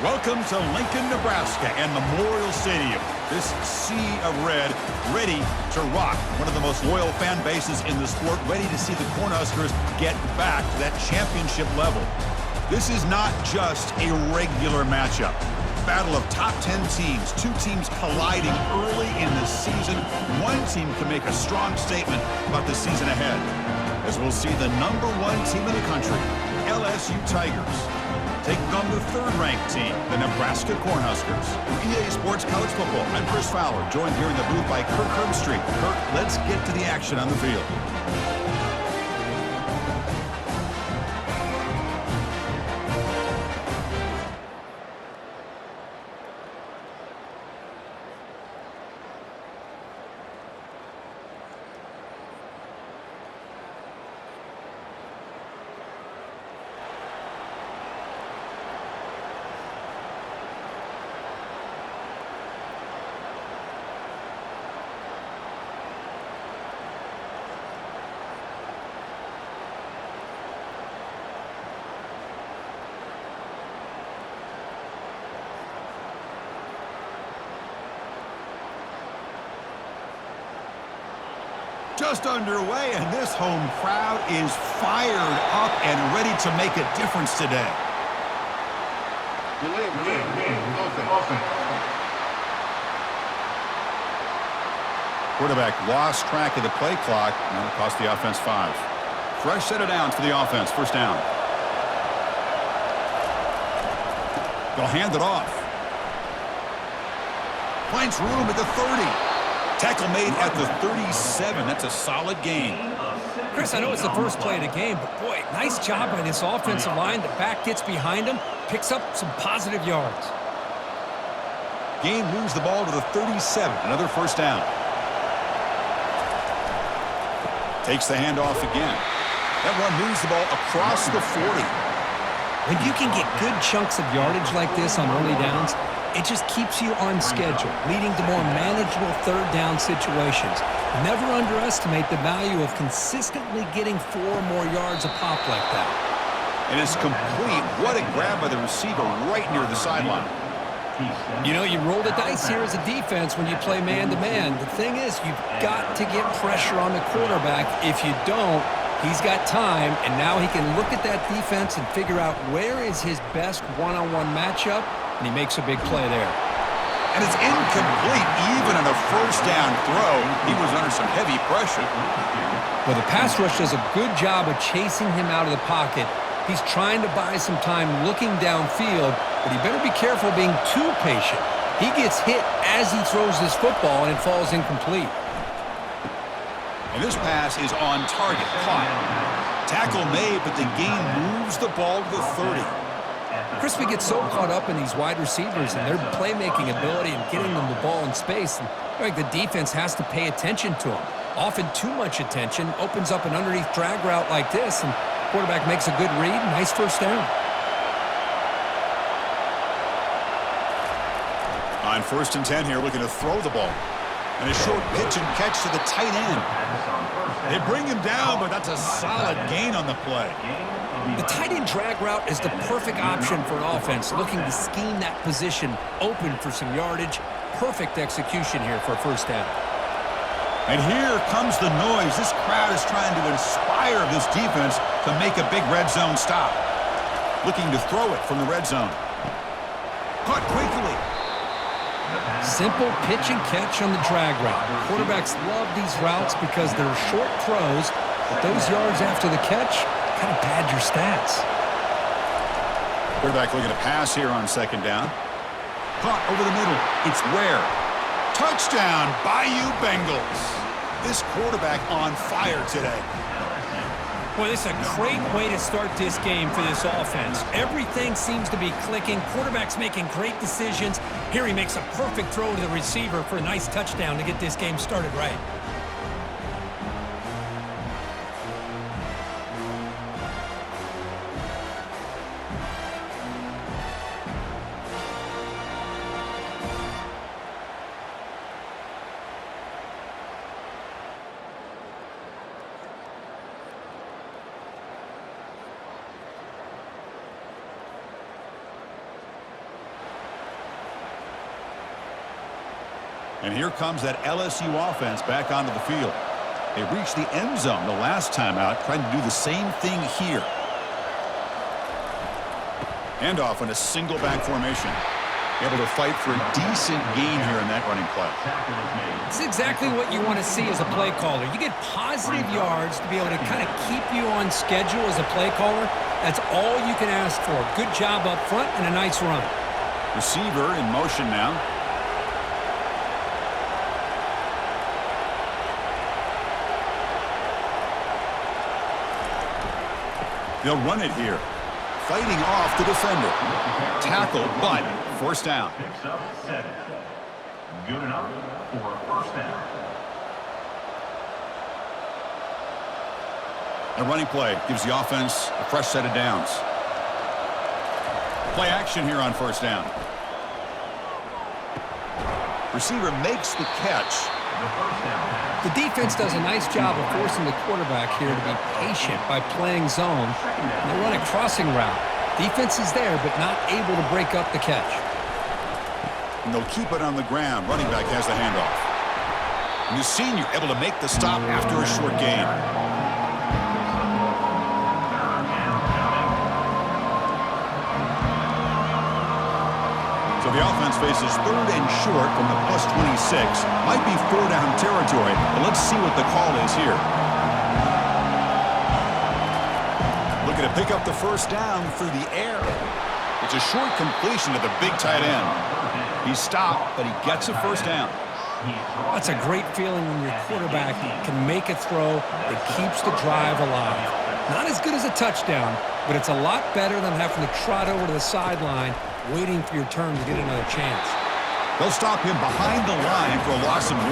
Welcome to Lincoln, Nebraska and Memorial Stadium. This sea of red ready to rock. One of the most loyal fan bases in the sport, ready to see the Cornhuskers get back to that championship level. This is not just a regular matchup. Battle of top 10 teams, two teams colliding early in the season. One team can make a strong statement about the season ahead, as we'll see the #1 team in the country, LSU Tigers, taking on the third-ranked team, the Nebraska Cornhuskers. For EA Sports College Football, I'm Chris Fowler, joined here in the booth by Kirk Herbstreit. Kirk, let's get to the action on the field. Just underway, and this home crowd is fired up and ready to make a difference today. Quarterback lost track of the play clock, and it cost the offense 5. Fresh set of downs for the offense, first down. They'll hand it off. Finds room at the 30. Tackle made at the 37. That's a solid gain. Chris, I know it's the first play of the game, but boy, nice job by this offensive line. The back gets behind him, picks up some positive yards. Gain moves the ball to the 37. Another first down. Takes the handoff again. That one moves the ball across the 40. When you can get good chunks of yardage like this on early downs, it just keeps you on schedule, leading to more manageable third down situations. Never underestimate the value of consistently getting 4 or more yards a pop like that. And it's complete. What a grab by the receiver right near the sideline. You know, you roll the dice here as a defense when you play man-to-man. The thing is, you've got to get pressure on the quarterback. If you don't, he's got time, and now he can look at that defense and figure out where is his best one-on-one matchup, and he makes a big play there. And it's incomplete. Even on a first down throw, he was under some heavy pressure. Well, the pass rush does a good job of chasing him out of the pocket. He's trying to buy some time looking downfield, but he better be careful being too patient. He gets hit as he throws this football, and it falls incomplete. And this pass is on target. Caught. Tackle made, but the gain moves the ball to the 30. Chris, we get so caught up in these wide receivers and their playmaking ability and getting them the ball in space, and like the defense has to pay attention to them. Often too much attention opens up an underneath drag route like this, and quarterback makes a good read. Nice first down. On 1st and 10 here, looking to throw the ball. And a short pitch and catch to the tight end. They bring him down, but that's a solid gain on the play. The tight end drag route is the perfect option for an offense looking to scheme that position open for some yardage. Perfect execution here for a first down. And here comes the noise. This crowd is trying to inspire this defense to make a big red zone stop. Looking to throw it from the red zone. Caught quickly. Simple pitch and catch on the drag route. Quarterbacks love these routes because they're short throws, but those yards after the catch kind of pad your stats. Quarterback looking to pass here on 2nd down. Caught over the middle. It's Ware. Touchdown, Bayou Bengals. This quarterback on fire today. Boy, this is a great way to start this game for this offense. Everything seems to be clicking. Quarterback's making great decisions. Here he makes a perfect throw to the receiver for a nice touchdown to get this game started right. And here comes that LSU offense back onto the field. They reached the end zone the last time out, trying to do the same thing here. Handoff in a single back formation. Able to fight for a decent gain here in that running play. It's exactly what you want to see as a play caller. You get positive yards to be able to kind of keep you on schedule as a play caller. That's all you can ask for. Good job up front and a nice run. Receiver in motion now. They'll run it here. Fighting off the defender. Tackle, but first down. Picks up 7. Good enough for a first down. A running play gives the offense a fresh set of downs. Play action here on first down. Receiver makes the catch. The defense does a nice job of forcing the quarterback here to be patient by playing zone. They run a crossing route. Defense is there, but not able to break up the catch. And they'll keep it on the ground. Running back has the handoff. And the senior able to make the stop after a short gain. So the offense faces third and short from the plus 26. Might be 4-down territory, but let's see what the call is here. Looking to pick up the first down through the air. It's a short completion to the big tight end. He's stopped, but he gets a first down. That's a great feeling when your quarterback can make a throw that keeps the drive alive. Not as good as a touchdown, but it's a lot better than having to trot over to the sideline waiting for your turn to get another chance. They'll stop him behind the line for a loss of 1.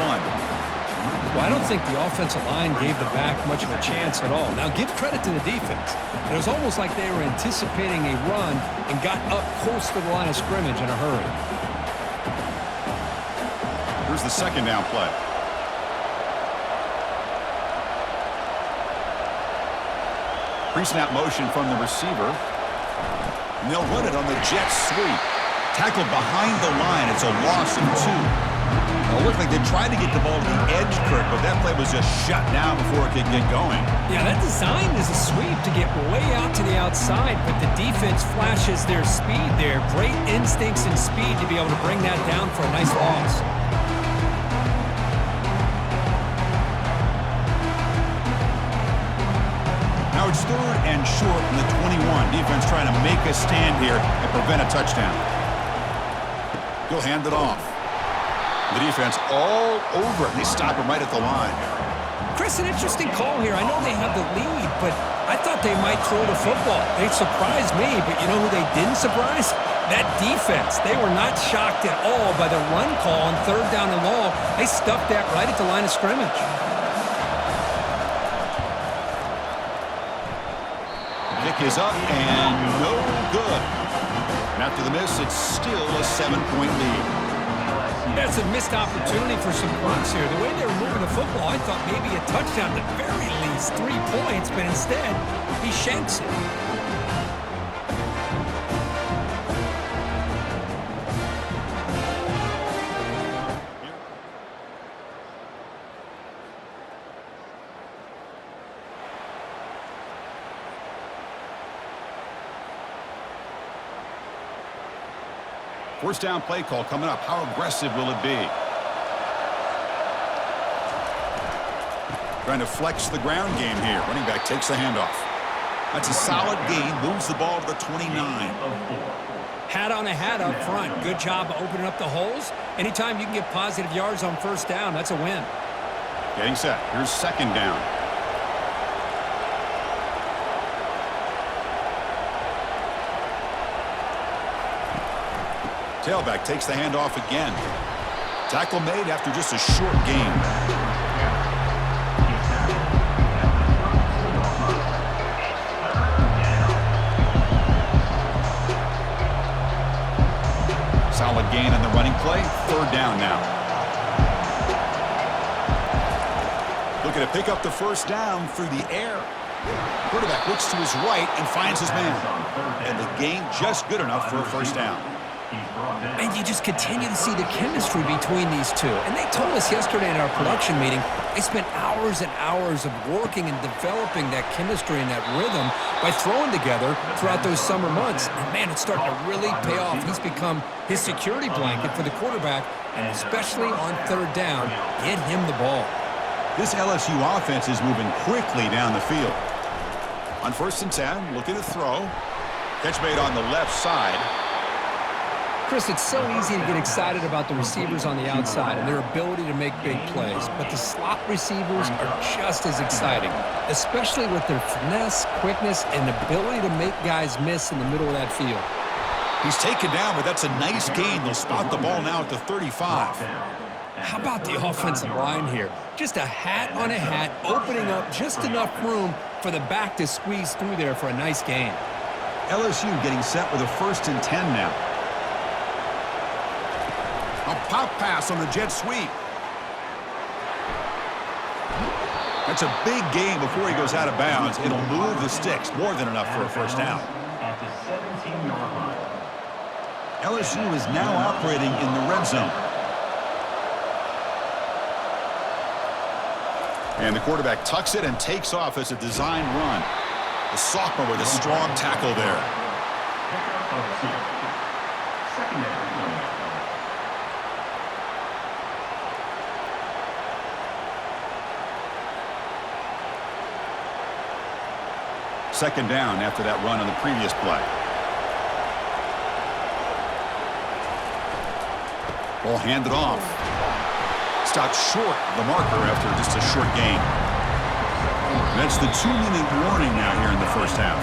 Well, I don't think the offensive line gave the back much of a chance at all. Now, give credit to the defense. It was almost like they were anticipating a run and got up close to the line of scrimmage in a hurry. Here's the second down play. Pre-snap motion from the receiver. And they'll run it on the jet sweep. Tackled behind the line. It's a loss of 2. It looked like they tried to get the ball to the edge, Kirk, but that play was just shut down before it could get going. Yeah, that designed as a sweep to get way out to the outside, but the defense flashes their speed there. Great instincts and speed to be able to bring that down for a nice loss. Now it's third and short from the 21. Defense trying to make a stand here and prevent a touchdown. He'll hand it off. The defense all over it. They stop him right at the line. Chris, an interesting call here. I know they have the lead, but I thought they might throw the football. They surprised me, but you know who they didn't surprise? That defense. They were not shocked at all by the run call on third down and long. They stuffed that right at the line of scrimmage. Kick is up and no good. And after the miss, it's still a 7-point lead. That's a missed opportunity for some points here. The way they were moving the football, I thought maybe a touchdown, at the very least 3 points, but instead, he shanks it. First down play call coming up. How aggressive will it be? Trying to flex the ground game here. Running back takes the handoff. That's a solid gain. Moves the ball to the 29. Hat on a hat up front. Good job of opening up the holes. Anytime you can get positive yards on first down, that's a win. Getting set. Here's second down. Tailback takes the handoff again. Tackle made after just a short gain. Solid gain on the running play. Third down now. Looking to pick up the first down through the air. Quarterback looks to his right and finds his man. And the gain just good enough for a first down. He's brought down. And you just continue to see the chemistry between these two. And they told us yesterday in our production meeting, they spent hours and hours of working and developing that chemistry and that rhythm by throwing together throughout those summer months. And, man, it's starting to really pay off. He's become his security blanket for the quarterback, and especially on third down, get him the ball. This LSU offense is moving quickly down the field. On 1st and 10, looking to throw. Catch made on the left side. Chris, it's so easy to get excited about the receivers on the outside and their ability to make big plays, but the slot receivers are just as exciting, especially with their finesse, quickness, and ability to make guys miss in the middle of that field. He's taken down, but that's a nice gain. They'll spot the ball now at the 35. How about the offensive line here? Just a hat on a hat, opening up just enough room for the back to squeeze through there for a nice gain. LSU getting set with a 1st and 10 now. A pop pass on the jet sweep. That's a big gain before he goes out of bounds. It'll move the sticks, more than enough for a 1st down. At the 17-yard line. LSU is now operating in the red zone. And the quarterback tucks it and takes off as a design run. The sophomore with a strong tackle there. Pickup of 2. Secondary. Second down after that run on the previous play. Ball handed off. Stopped short of the marker after just a short gain. That's the 2-minute warning now here in the 1st half.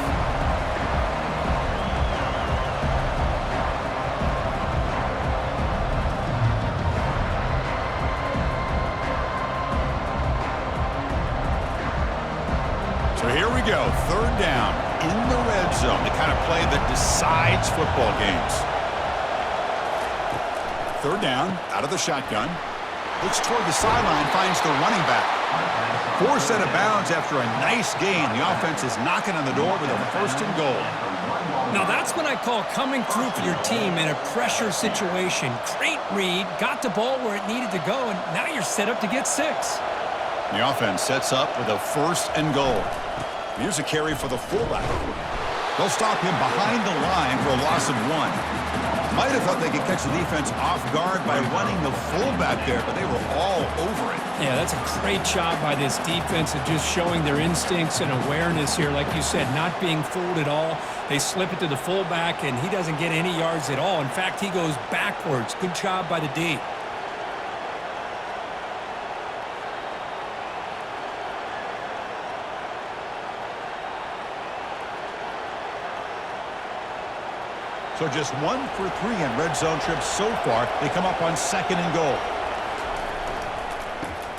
So here we go, 3rd down in the red zone, the kind of play that decides football games. 3rd down, out of the shotgun. Looks toward the sideline, finds the running back. Forced out of bounds after a nice gain. The offense is knocking on the door with a 1st and goal. Now that's what I call coming through for your team in a pressure situation. Great read, got the ball where it needed to go, and now you're set up to get 6. The offense sets up with a 1st and goal. Here's a carry for the fullback. They'll stop him behind the line for a loss of 1. Might have thought they could catch the defense off guard by running the fullback there, but they were all over it. Yeah, that's a great job by this defense of just showing their instincts and awareness here. Like you said, not being fooled at all. They slip it to the fullback, and he doesn't get any yards at all. In fact, he goes backwards. Good job by the D. So just 1 for 3 in red zone trips so far. They come up on 2nd and goal.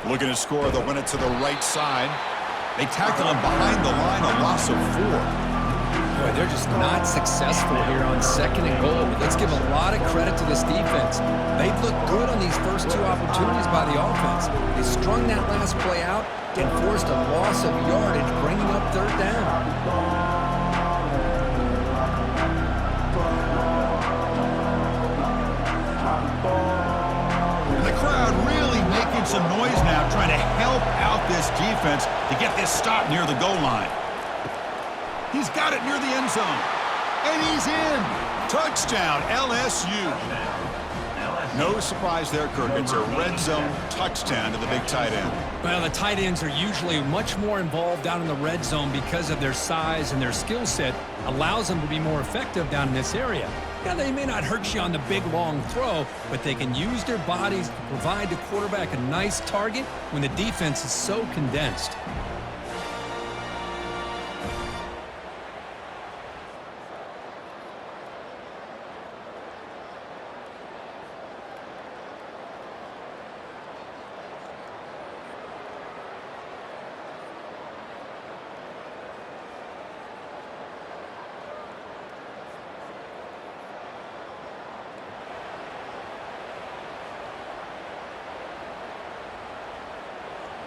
Looking to score, they'll run it to the right side. They tackle him behind the line, a loss of 4. Boy, they're just not successful here on 2nd and goal. But let's give a lot of credit to this defense. They've looked good on these first 2 opportunities by the offense. They strung that last play out and forced a loss of yardage, bringing up 3rd down. Some noise now trying to help out this defense to get this stop near the goal line. He's got it near the end zone. And he's in. Touchdown, LSU. No surprise there, Kirk. It's a red zone touchdown to the big tight end. Well, the tight ends are usually much more involved down in the red zone because of their size, and their skill set allows them to be more effective down in this area. Yeah, they may not hurt you on the big, long throw, but they can use their bodies to provide the quarterback a nice target when the defense is so condensed.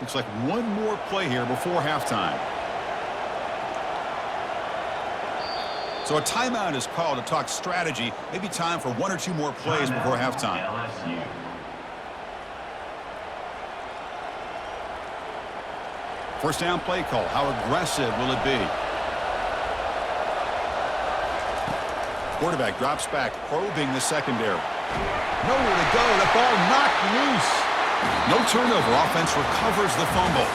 Looks like one more play here before halftime. So a timeout is called to talk strategy. Maybe time for 1 or 2 more plays before halftime. LSU. First down play call. How aggressive will it be? Quarterback drops back, probing the secondary. Nowhere to go. The ball knocked loose. No turnover. Offense recovers the fumble.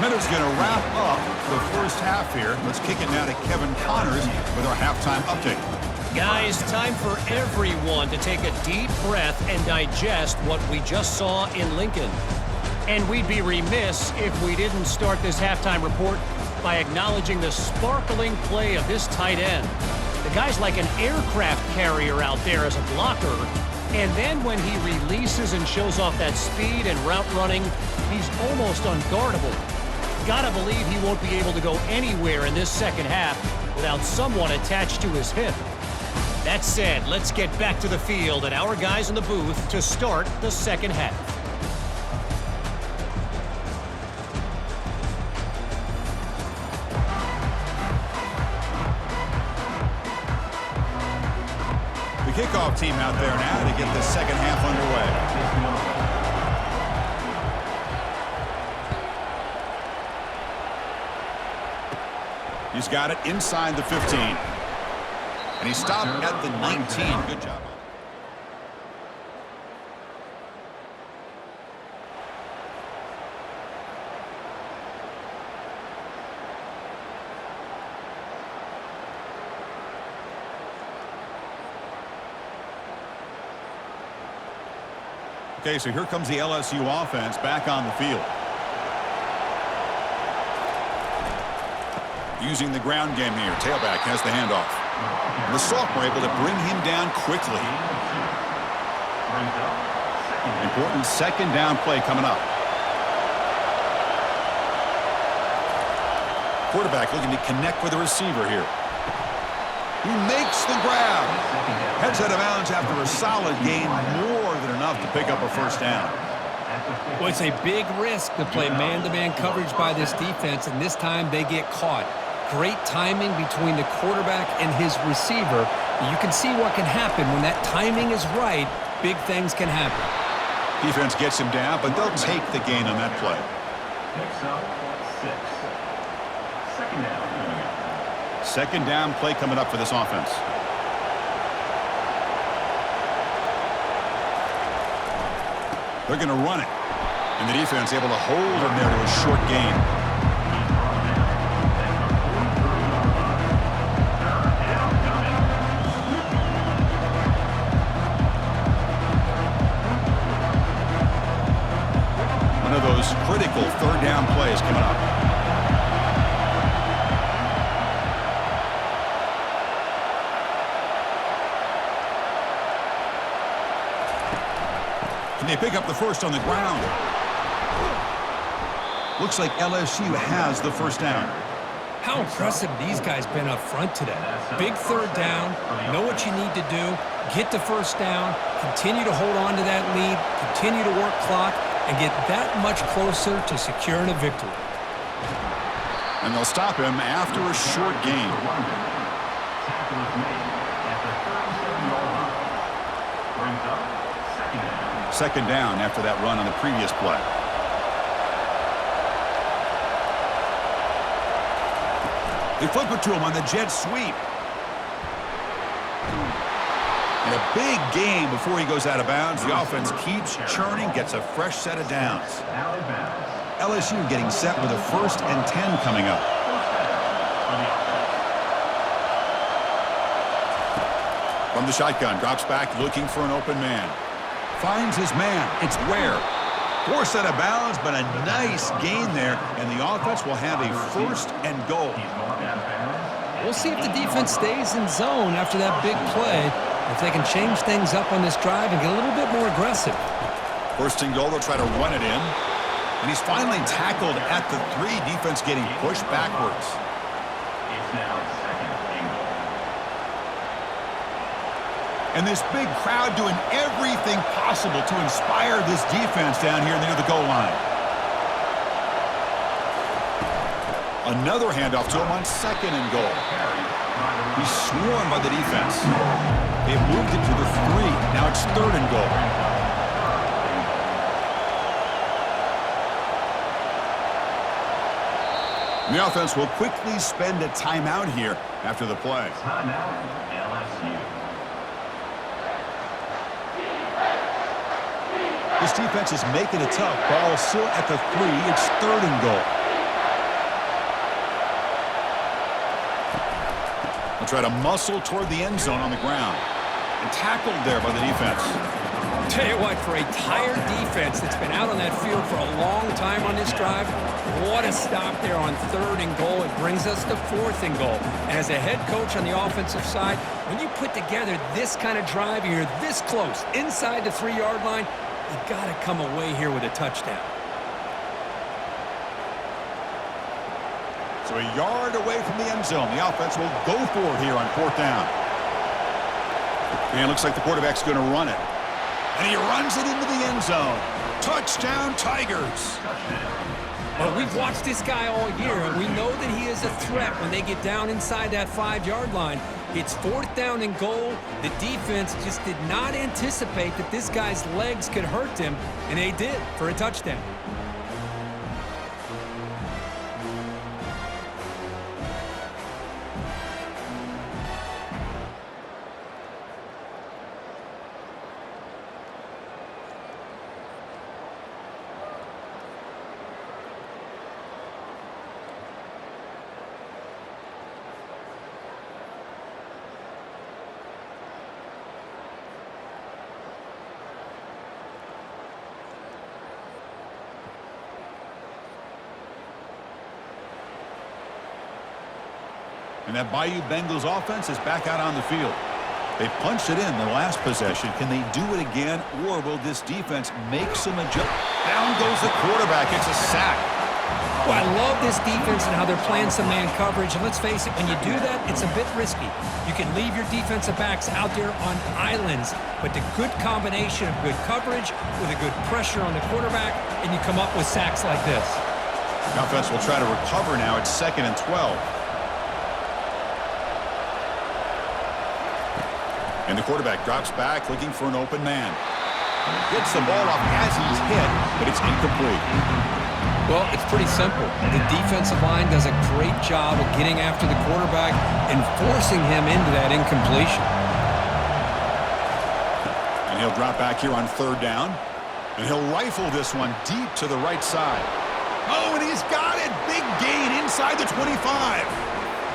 Minute's going to wrap up the first half here. Let's kick it now to Kevin Connors with our halftime update. Guys, time for everyone to take a deep breath and digest what we just saw in Lincoln. And we'd be remiss if we didn't start this halftime report by acknowledging the sparkling play of this tight end. The guy's like an aircraft carrier out there as a blocker. And then when he releases and shows off that speed and route running, he's almost unguardable. Gotta believe he won't be able to go anywhere in this second half without someone attached to his hip. That said, let's get back to the field and our guys in the booth to start the second half. The kickoff team out there now to get the second half underway. He's got it inside the 15. And he stopped at the 19. Good job. Okay, so here comes the LSU offense back on the field. Using the ground game here. Tailback has the handoff. And the sophomore able to bring him down quickly. Important second down play coming up. Quarterback looking to connect with the receiver here. He makes the grab. Heads out of bounds after a solid gain, more than enough to pick up a first down. Well, it's a big risk to play man-to-man coverage by this defense, and this time they get caught. Great timing between the quarterback and his receiver. You can see what can happen when that timing is right. Big things can happen. Defense gets him down, but they'll take the gain on that play. Picks up 6. Second down. Second down play coming up for this offense. They're going to run it. And the defense able to hold him there to a short gain. One of those critical third down plays coming up. And they pick up the first on the ground. Looks like LSU has the first down. How impressive these guys been up front today. Big third down, know what you need to do, get the first down, continue to hold on to that lead, continue to work clock, and get that much closer to securing a victory. And they'll stop him after a short gain. Tackle is made at the 37-yard line. Brings up second down. Second down after that run on the previous play. They flip it to him on the jet sweep. And a big gain before he goes out of bounds. The offense keeps churning, gets a fresh set of downs. Out of bounds. LSU getting set with a 1st and 10 coming up. From the shotgun, drops back looking for an open man. Finds his man. It's Ware. Forced out of bounds, but a nice gain there. And the offense will have a 1st and goal. We'll see if the defense stays in zone after that big play. If they can change things up on this drive and get a little bit more aggressive. 1st and goal, they'll try to run it in. And he's finally tackled at the 3. Defense getting pushed backwards. It's now second and goal. And this big crowd doing everything possible to inspire this defense down here near the goal line. Another handoff to him on 2nd and goal. He's swarmed by the defense. They've moved it to the 3. Now it's 3rd and goal. The offense will quickly spend a timeout here after the play. Timeout, LSU. This defense is making it tough. Ball still at the 3. It's 3rd and goal. They'll try to muscle toward the end zone on the ground. And tackled there by the defense. Tell you what, for a tired defense that's been out on that field for a long time on this drive, what a stop there on 3rd and goal. It brings us to 4th and goal. And as a head coach on the offensive side, when you put together this kind of drive, and you're this close, inside the 3-yard line, you got to come away here with a touchdown. So a yard away from the end zone. The offense will go for it here on 4th down. And it looks like the quarterback's going to run it. And he runs it into the end zone. Touchdown, Tigers. Well, we've watched this guy all year, and we know that he is a threat when they get down inside that 5-yard line. It's 4th down and goal. The defense just did not anticipate that this guy's legs could hurt him, and they did for a touchdown. And that Bayou Bengals offense is back out on the field. They punched it in the last possession. Can they do it again, or will this defense make some adjustments? Down goes the quarterback. It's a sack. Well, I love this defense and how they're playing some man coverage. And let's face it, when you do that, it's a bit risky. You can leave your defensive backs out there on islands, but the good combination of good coverage with a good pressure on the quarterback, and you come up with sacks like this. The offense will try to recover now. It's 2nd and 12. And the quarterback drops back looking for an open man. Gets the ball off as he's hit, but it's incomplete. Well, it's pretty simple. The defensive line does a great job of getting after the quarterback and forcing him into that incompletion. And he'll drop back here on 3rd down. And he'll rifle this one deep to the right side. Oh, and he's got it. Big gain inside the 25.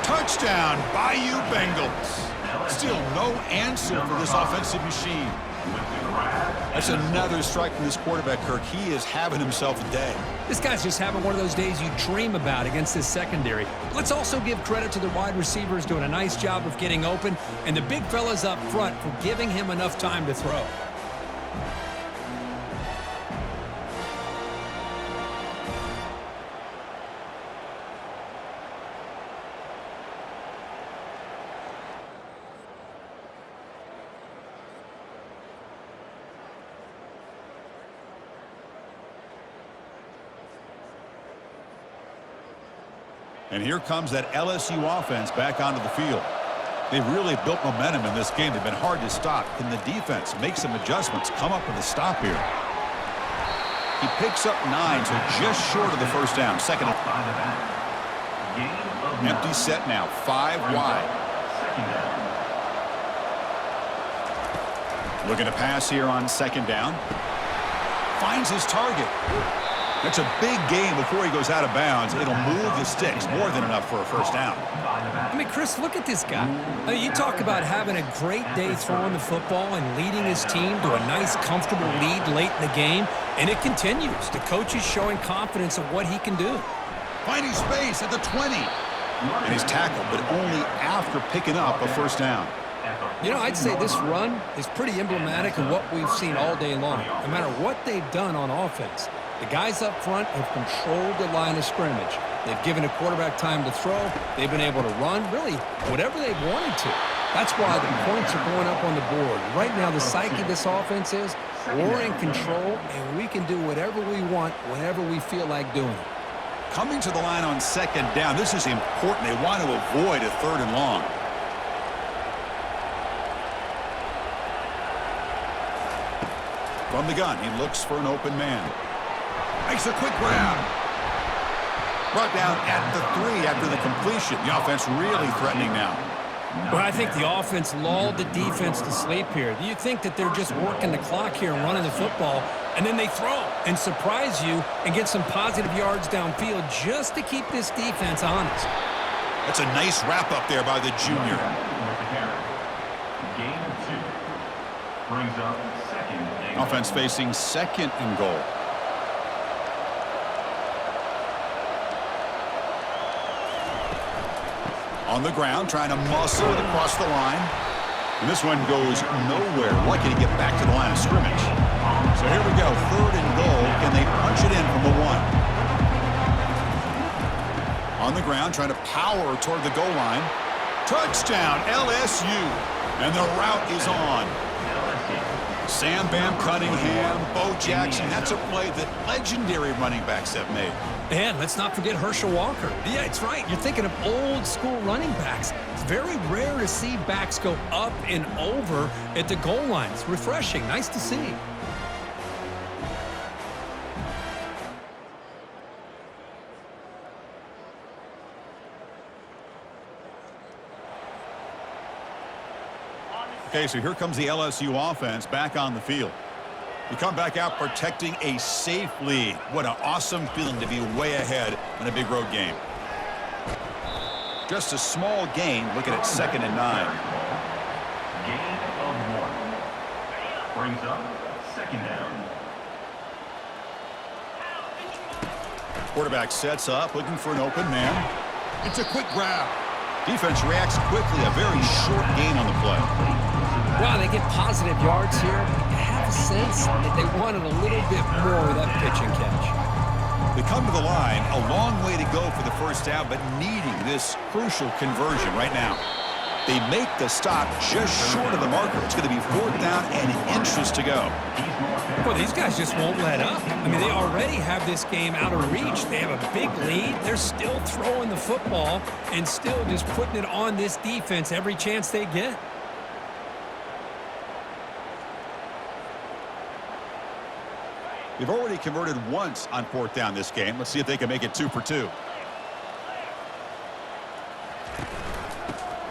Touchdown, Bayou Bengals. Still no answer for this offensive machine. That's another strike from this quarterback, Kirk. He is having himself a day. This guy's just having one of those days you dream about against this secondary. But let's also give credit to the wide receivers doing a nice job of getting open, and the big fellas up front for giving him enough time to throw. And here comes that LSU offense back onto the field. They've really built momentum in this game. They've been hard to stop. Can the defense make some adjustments, come up with a stop here? He picks up 9, so just short of the 1st down. 2nd. Empty set now, 5 wide. Looking to pass here on 2nd down. Finds his target. That's a big gain before he goes out of bounds. It'll move the sticks, more than enough for a 1st down. I mean, Chris, look at this guy. I mean, you talk about having a great day throwing the football and leading his team to a nice, comfortable lead late in the game, and it continues. The coach is showing confidence of what he can do. Finding space at the 20. And he's tackled, but only after picking up a 1st down. You know, I'd say this run is pretty emblematic of what we've seen all day long. No matter what they've done on offense, the guys up front have controlled the line of scrimmage. They've given the quarterback time to throw. They've been able to run, really, whatever they've wanted to. That's why the points are going up on the board. Right now, the psyche of this offense is we're in control, and we can do whatever we want whenever we feel like doing it. Coming to the line on second down. This is important. They want to avoid a 3rd and long. From the gun, he looks for an open man. Makes a quick grab. Brought down at the 3 after the completion. The offense really threatening now. Well, I think the offense lulled the defense to sleep here. Do you think that they're just working the clock here and running the football, and then they throw and surprise you and get some positive yards downfield just to keep this defense honest? That's a nice wrap-up there by the junior. Gain of 2. Brings up 2nd and Offense facing 2nd and goal. On the ground, trying to muscle it across the line. And this one goes nowhere. Lucky to get back to the line of scrimmage. So here we go, 3rd and goal. Can they punch it in from the 1? On the ground, trying to power toward the goal line. Touchdown, LSU. And the route is on. Sam Bam Cunningham, Bo Jackson. That's a play that legendary running backs have made. And let's not forget Herschel Walker. Yeah, it's right. You're thinking of old school running backs. It's very rare to see backs go up and over at the goal line. It's refreshing. Nice to see. Okay, so here comes the LSU offense back on the field. You come back out protecting a safe lead. What an awesome feeling to be way ahead in a big road game. Just a small gain, looking at 2nd and 9. Gain of 1. Brings up 2nd down. Quarterback sets up, looking for an open man. It's a quick grab. Defense reacts quickly, a very short gain on the play. Wow, they get positive yards here. I have a sense that they wanted a little bit more of that pitch and catch. They come to the line, a long way to go for the 1st down, but needing this crucial conversion right now. They make the stop just short of the marker. It's going to be 4th down and inches to go. Well, these guys just won't let up. I mean, they already have this game out of reach. They have a big lead. They're still throwing the football and still just putting it on this defense every chance they get. They've already converted once on 4th down this game. Let's see if they can make it 2 for 2.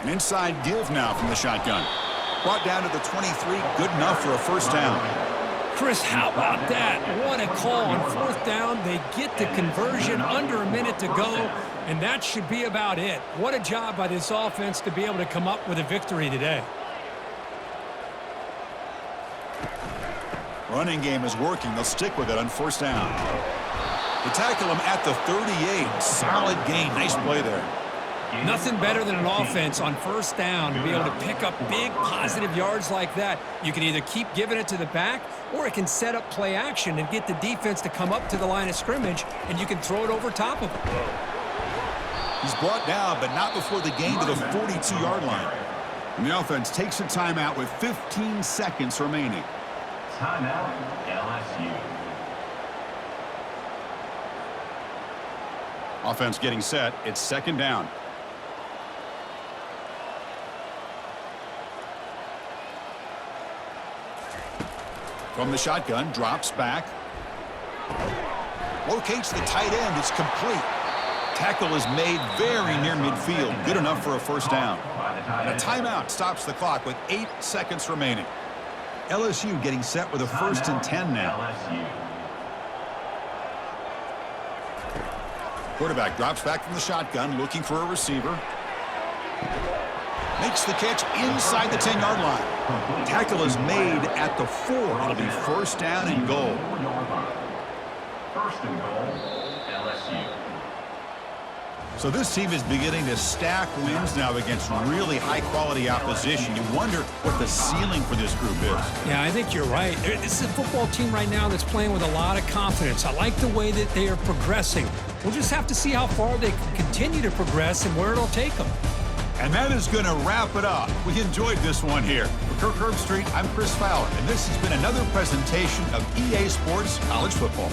An inside give now from the shotgun. Brought down to the 23, good enough for a 1st down. Chris, how about that? What a call on 4th down. They get the conversion under a minute to go, and that should be about it. What a job by this offense to be able to come up with a victory today. Running game is working. They'll stick with it on 1st down. They tackle him at the 38. Solid gain. Nice play there. Nothing better than an offense on 1st down to be able to pick up big positive yards like that. You can either keep giving it to the back, or it can set up play action and get the defense to come up to the line of scrimmage, and you can throw it over top of them. He's brought down, but not before the gain to the 42-yard line. And the offense takes a timeout with 15 seconds remaining. Timeout, LSU. Offense getting set. It's 2nd down. From the shotgun, drops back. Locates the tight end. It's complete. Tackle is made very near midfield. Good enough for a 1st down. And a timeout stops the clock with 8 seconds remaining. LSU getting set with a 1st and 10 now. Quarterback drops back from the shotgun, looking for a receiver. Makes the catch inside the 10-yard line. Tackle is made at the 4. It'll be 1st down and goal. 1st and goal, LSU. So this team is beginning to stack wins now against really high-quality opposition. You wonder what the ceiling for this group is. Yeah, I think you're right. This is a football team right now that's playing with a lot of confidence. I like the way that they are progressing. We'll just have to see how far they can continue to progress and where it'll take them. And that is going to wrap it up. We enjoyed this one here. For Kirk Herbstreit, I'm Chris Fowler, and this has been another presentation of EA Sports College Football.